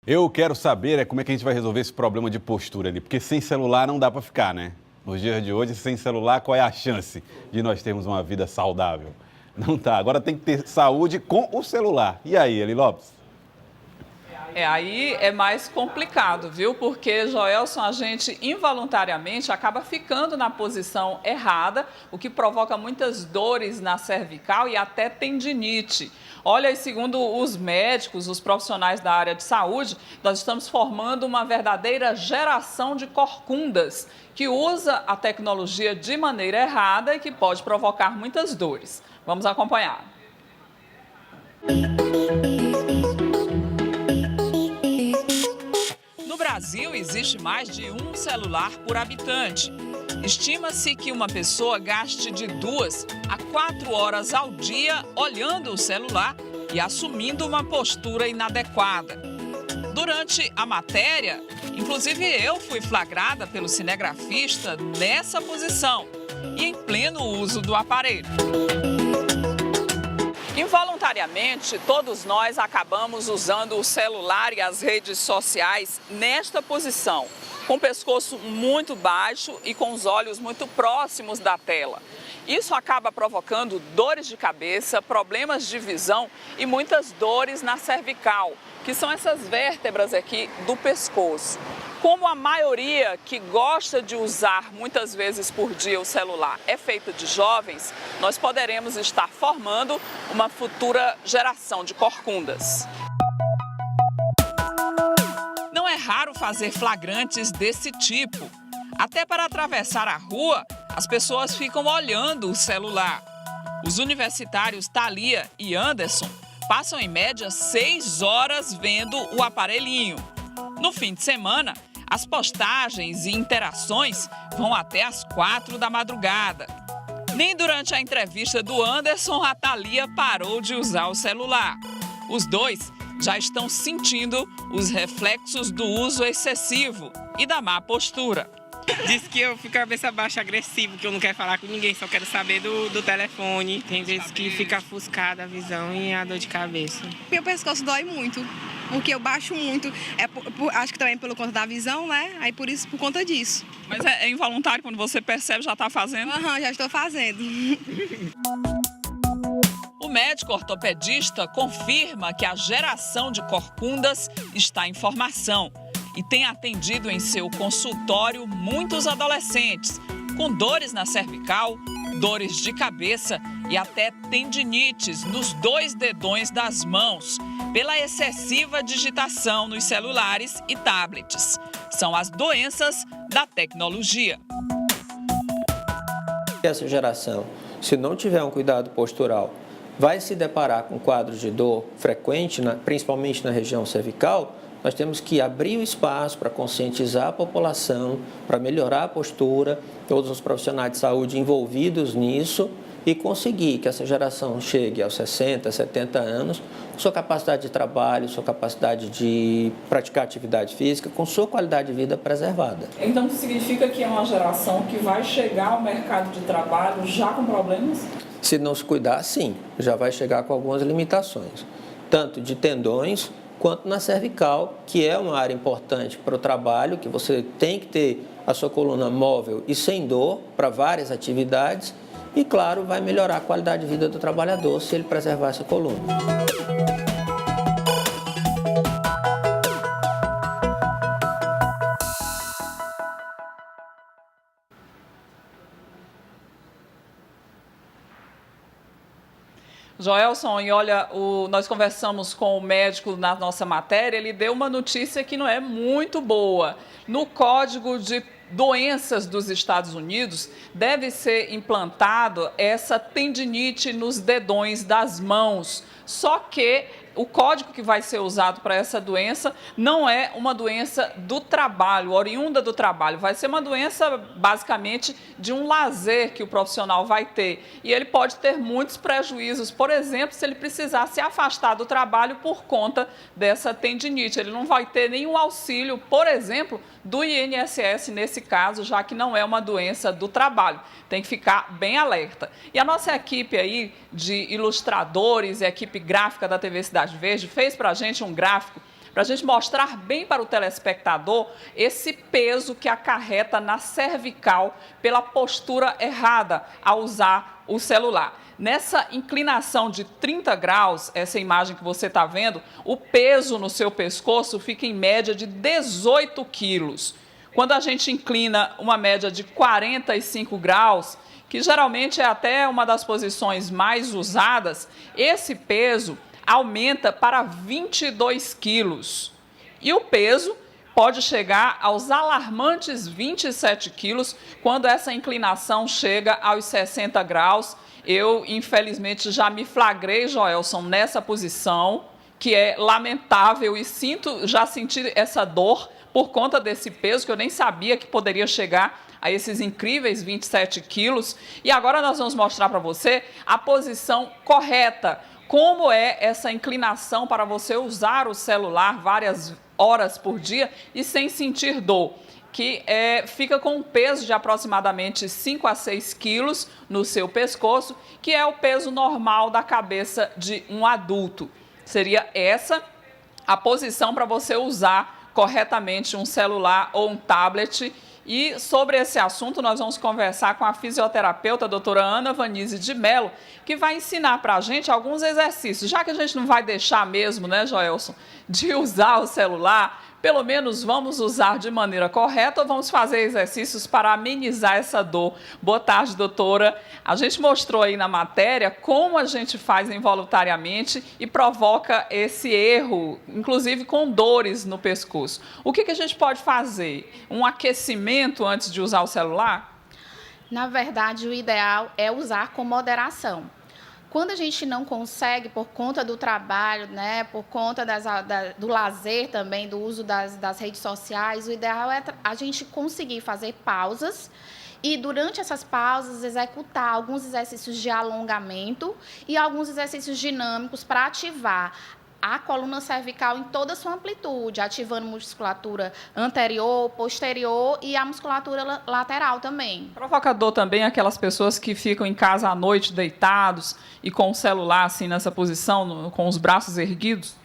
Eu quero saber como é que a gente vai resolver esse problema de postura ali, porque sem celular não dá para ficar, né? Nos dias de hoje, sem celular, qual é a chance de nós termos uma vida saudável? Não tá. Agora tem que ter saúde com o celular. E aí, Eli Lopes? Aí é mais complicado, viu? Porque, Joelson, a gente involuntariamente acaba ficando na posição errada, o que provoca muitas dores na cervical e até tendinite. Olha, e segundo os médicos, os profissionais da área de saúde, nós estamos formando uma verdadeira geração de corcundas, que usa a tecnologia de maneira errada e que pode provocar muitas dores. Vamos acompanhar. No Brasil, existe mais de um celular por habitante. Estima-se que uma pessoa gaste de 2 a 4 horas ao dia olhando o celular e assumindo uma postura inadequada. Durante a matéria, inclusive eu fui flagrada pelo cinegrafista nessa posição e em pleno uso do aparelho. Involuntariamente, todos nós acabamos usando o celular e as redes sociais nesta posição, com o pescoço muito baixo e com os olhos muito próximos da tela. Isso acaba provocando dores de cabeça, problemas de visão e muitas dores na cervical, que são essas vértebras aqui do pescoço. Como a maioria que gosta de usar muitas vezes por dia o celular é feito de jovens, nós poderemos estar formando uma futura geração de corcundas. Não é raro fazer flagrantes desse tipo. Até para atravessar a rua, as pessoas ficam olhando o celular. Os universitários Thalia e Anderson passam em média 6 horas vendo o aparelhinho. No fim de semana, as postagens e interações vão até às 4 da madrugada. Nem durante a entrevista do Anderson, a Thalia parou de usar o celular. Os dois já estão sentindo os reflexos do uso excessivo e da má postura. Diz que eu fico cabeça baixa, agressivo, que eu não quero falar com ninguém, só quero saber do telefone. Tem vezes que fica ofuscada a visão e a dor de cabeça. Meu pescoço dói muito, porque eu baixo muito. Acho que também pelo conta da visão, né? Aí por isso, por conta disso. Mas é involuntário, quando você percebe, já está fazendo? Aham, já estou fazendo. O médico ortopedista confirma que a geração de corcundas está em formação e tem atendido em seu consultório muitos adolescentes com dores na cervical, dores de cabeça e até tendinites nos 2 dedões das mãos, pela excessiva digitação nos celulares e tablets. São as doenças da tecnologia. Essa geração, se não tiver um cuidado postural, vai se deparar com quadros de dor frequente, principalmente na região cervical. Nós temos que abrir o espaço para conscientizar a população, para melhorar a postura, todos os profissionais de saúde envolvidos nisso e conseguir que essa geração chegue aos 60, 70 anos, com sua capacidade de trabalho, sua capacidade de praticar atividade física, com sua qualidade de vida preservada. Então, significa que é uma geração que vai chegar ao mercado de trabalho já com problemas? Se não se cuidar, sim, já vai chegar com algumas limitações, tanto de tendões, quanto na cervical, que é uma área importante para o trabalho, que você tem que ter a sua coluna móvel e sem dor para várias atividades e, claro, vai melhorar a qualidade de vida do trabalhador se ele preservar essa coluna. Joelson, e olha, nós conversamos com o médico na nossa matéria, ele deu uma notícia que não é muito boa. No Código de Doenças dos Estados Unidos, deve ser implantado essa tendinite nos dedões das mãos. Só que o código que vai ser usado para essa doença não é uma doença do trabalho, oriunda do trabalho. Vai ser uma doença, basicamente, de um lazer que o profissional vai ter. E ele pode ter muitos prejuízos. Por exemplo, se ele precisar se afastar do trabalho por conta dessa tendinite. Ele não vai ter nenhum auxílio, por exemplo, do INSS nesse caso, já que não é uma doença do trabalho. Tem que ficar bem alerta. E a nossa equipe aí de ilustradores e equipe gráfica da TV Cidade Verde fez para a gente um gráfico para a gente mostrar bem para o telespectador esse peso que acarreta na cervical pela postura errada ao usar o celular. Nessa inclinação de 30 graus, essa imagem que você está vendo, o peso no seu pescoço fica em média de 18 quilos. Quando a gente inclina uma média de 45 graus, que geralmente é até uma das posições mais usadas, esse peso aumenta para 22 quilos. E o peso pode chegar aos alarmantes 27 quilos quando essa inclinação chega aos 60 graus. Eu, infelizmente, já me flagrei, Joelson, nessa posição, que é lamentável, e já senti essa dor por conta desse peso, que eu nem sabia que poderia chegar a esses incríveis 27 quilos. E agora nós vamos mostrar para você a posição correta, como é essa inclinação para você usar o celular várias horas por dia e sem sentir dor, que fica com um peso de aproximadamente 5 a 6 quilos no seu pescoço, que é o peso normal da cabeça de um adulto. Seria essa a posição para você usar corretamente um celular ou um tablet. E sobre esse assunto nós vamos conversar com a fisioterapeuta, a doutora Ana Vanise de Mello, que vai ensinar para a gente alguns exercícios. Já que a gente não vai deixar mesmo, né, Joelson, de usar o celular, pelo menos vamos usar de maneira correta ou vamos fazer exercícios para amenizar essa dor. Boa tarde, doutora. A gente mostrou aí na matéria como a gente faz involuntariamente e provoca esse erro, inclusive com dores no pescoço. O que a gente pode fazer? Um aquecimento antes de usar o celular? Na verdade, o ideal é usar com moderação. Quando a gente não consegue, por conta do trabalho, né, por conta do lazer também, do uso das redes sociais, o ideal é a gente conseguir fazer pausas e, durante essas pausas, executar alguns exercícios de alongamento e alguns exercícios dinâmicos para ativar a coluna cervical em toda a sua amplitude, ativando a musculatura anterior, posterior e a musculatura lateral também. Provocador também aquelas pessoas que ficam em casa à noite deitados e com o celular assim nessa posição, com os braços erguidos?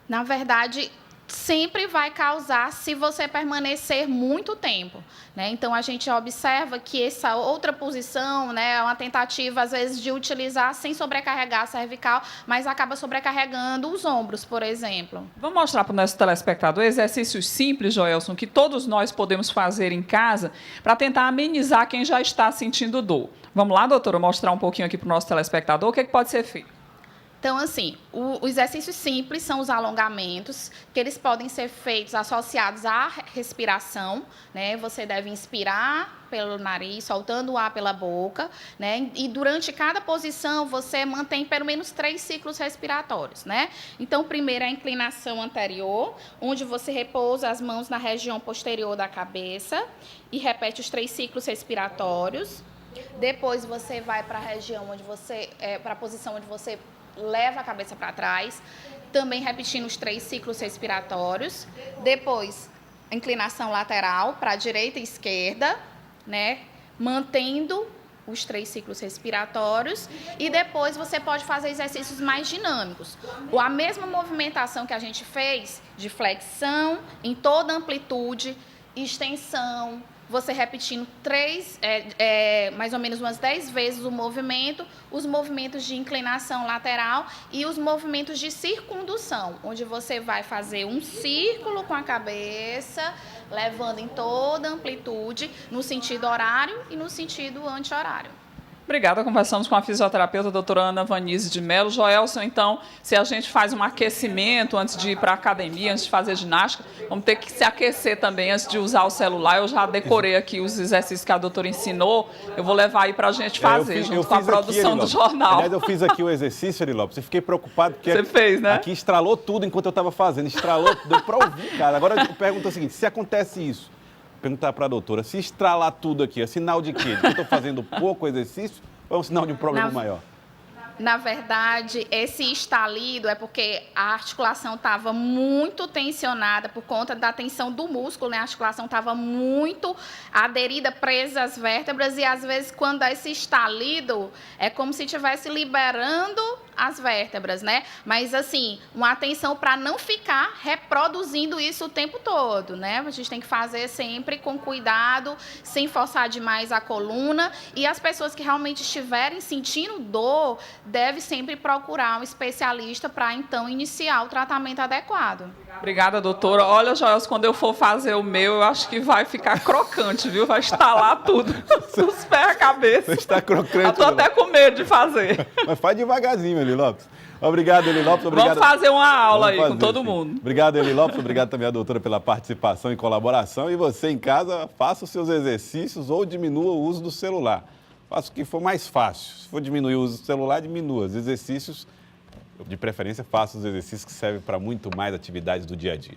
Na verdade, sempre vai causar se você permanecer muito tempo, né? Então, a gente observa que essa outra posição, né, é uma tentativa, às vezes, de utilizar sem sobrecarregar a cervical, mas acaba sobrecarregando os ombros, por exemplo. Vamos mostrar para o nosso telespectador exercícios simples, Joelson, que todos nós podemos fazer em casa para tentar amenizar quem já está sentindo dor. Vamos lá, doutora, mostrar um pouquinho aqui para o nosso telespectador o que pode ser feito. Então, assim, os exercícios simples são os alongamentos, que eles podem ser feitos associados à respiração, né? Você deve inspirar pelo nariz, soltando o ar pela boca, né? E durante cada posição, você mantém pelo menos 3 ciclos respiratórios, né? Então, primeiro é a inclinação anterior, onde você repousa as mãos na região posterior da cabeça e repete os 3 ciclos respiratórios. Depois, você vai para a região onde você, para a posição onde você leva a cabeça para trás, também repetindo os 3 ciclos respiratórios. Depois, inclinação lateral para a direita e esquerda, né? Mantendo os 3 ciclos respiratórios. E depois você pode fazer exercícios mais dinâmicos. A mesma movimentação que a gente fez de flexão em toda a amplitude, extensão, você repetindo mais ou menos umas 10 vezes o movimento, os movimentos de inclinação lateral e os movimentos de circundução, onde você vai fazer um círculo com a cabeça, levando em toda a amplitude, no sentido horário e no sentido anti-horário. Obrigada, conversamos com a fisioterapeuta, a doutora Ana Vanise de Mello. Joelson, então, se a gente faz um aquecimento antes de ir para a academia, antes de fazer ginástica, vamos ter que se aquecer também antes de usar o celular. Eu já decorei aqui os exercícios que a doutora ensinou, eu vou levar aí para a gente fazer, junto com a produção do jornal. Aliás, eu fiz aqui o exercício, Ari Lopes, eu fiquei preocupado porque você fez, né? Aqui estralou tudo enquanto eu estava fazendo, estralou, deu para ouvir, cara. Agora eu pergunto o seguinte, se acontece isso, perguntar para a doutora, se estralar tudo aqui, é sinal de quê? De que eu estou fazendo pouco exercício ou é um sinal de um problema maior? Na verdade, esse estalido é porque a articulação estava muito tensionada por conta da tensão do músculo, né? A articulação estava muito aderida, presa às vértebras, e às vezes quando dá esse estalido, é como se estivesse liberando as vértebras, né? Mas assim, uma atenção para não ficar reproduzindo isso o tempo todo, né? A gente tem que fazer sempre com cuidado, sem forçar demais a coluna, e as pessoas que realmente estiverem sentindo dor, deve sempre procurar um especialista para, então, iniciar o tratamento adequado. Obrigada, doutora. Olha, Joelson, quando eu for fazer o meu, eu acho que vai ficar crocante, viu? Vai estalar tudo, dos pés à cabeça. Você está crocante. Estou até com medo de fazer. Mas faz devagarzinho, Eli Lopes. Obrigado, Eli Lopes. Obrigado. Vamos fazer uma aula Vamos aí com fazer, todo sim. mundo. Obrigado, Eli Lopes. Obrigado também à doutora pela participação e colaboração. E você em casa, faça os seus exercícios ou diminua o uso do celular. Faça o que for mais fácil. Se for diminuir o uso do celular, diminua. Os exercícios, de preferência, faça os exercícios que servem para muito mais atividades do dia a dia.